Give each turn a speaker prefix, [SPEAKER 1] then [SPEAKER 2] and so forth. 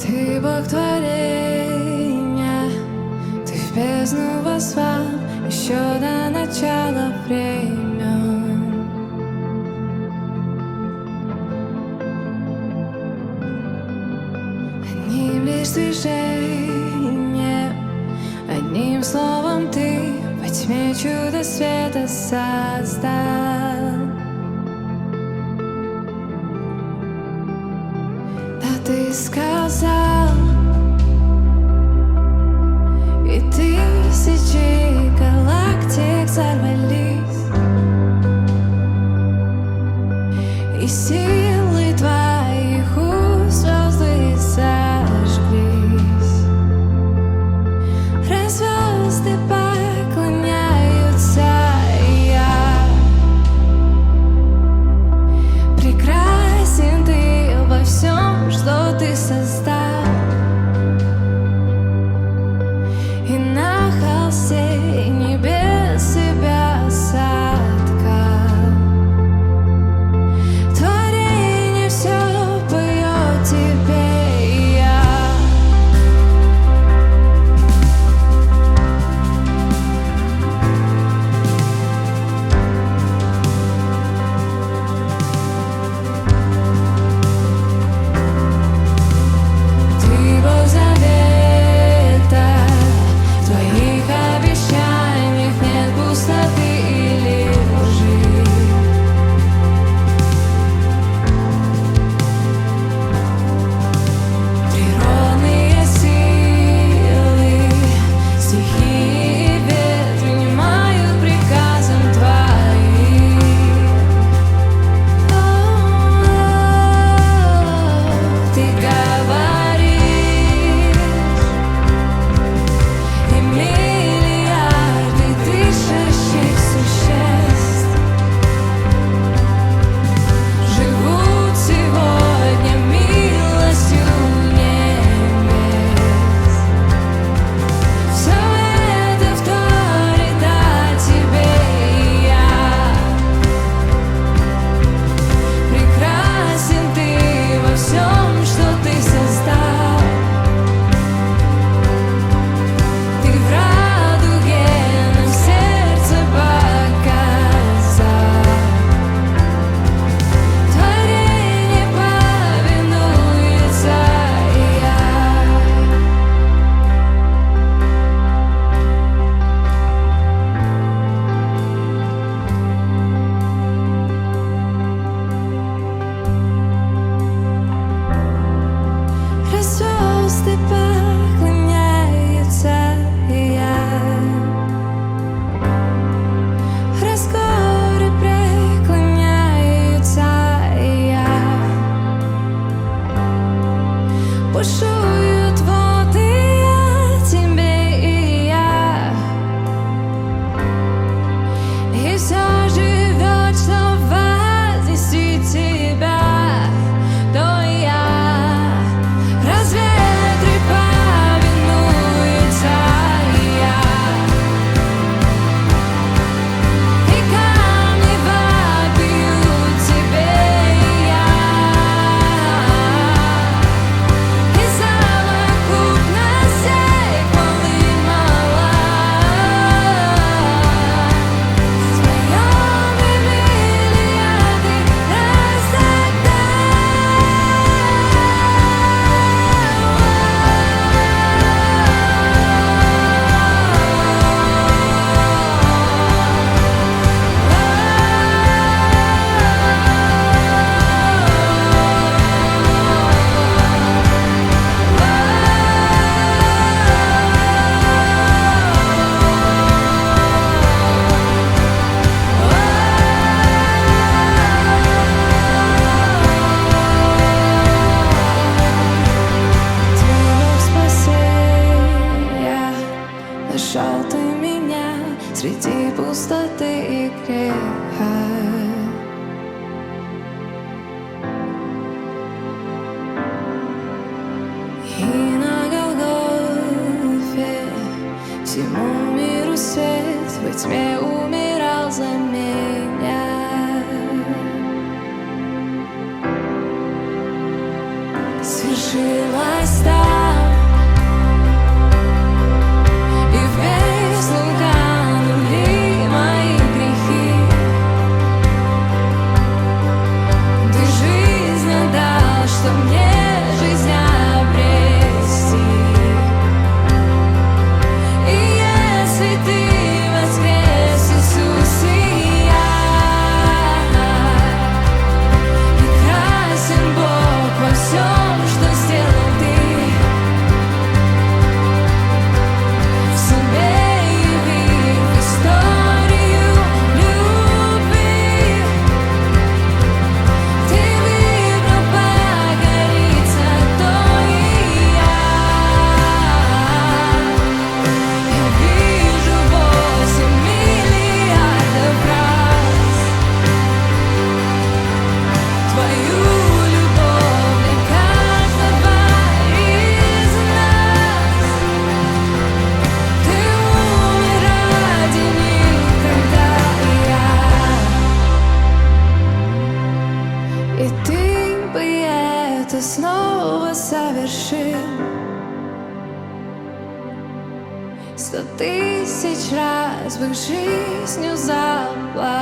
[SPEAKER 1] Ты Бог творения, ты в бездну возвал еще до начала времен. Одним лишь движением, одним словом ты во тьме чудо света создал. Да ты сказал, и тысячи галактик взорвались, и силой твоих уст звезды зажглись. Раз звезды поклоняются, я прекрасен ты во всем, что ты создал. И на холсте небес себя соткал. Творение все поет тебе, и я ты Бог завета, в твоих обещаниях нет пустоты или лжи. Природные силы, стихии и ветры внимают приказам твоим. Ты говоришь, и миллиарды дышащих существ живут сегодня милостью небес. Все это вторит о тебе, и я прекрасен ты во всем, что ты создал. Ты в радуге нам сердце показал. Творение повинуется, и я раз звезды поклоняются, и я раз горы преклоняются, и я бушуют воды о тебе, и я и все живет, что вознести тебя, то я раз ветры повинуются, и я и камни вопиют тебе, и я и совокупность всей хвалы мала. В твоем имени миллиарды раз тогда. Ты Бог спасения, нашел ты меня среди пустоты и греха. И на Голгофе всему миру свет во тьме умирал за меня. Свершил свершилось там, и в бездну канули мои грехи. Ты жизнь отдал, что мне жизнь обрести. И если ты воскрес, Иисус, и я, прекрасен Бог во всем, что сделал ты. В себе явив историю любви, ты выбрал покориться, то и я вижу 8 миллиардов раз твою любовь для каждого из нас. Ты умер ради них, когда я. И ты бы это снова совершил 100 000 раз бы жизнью заплатил.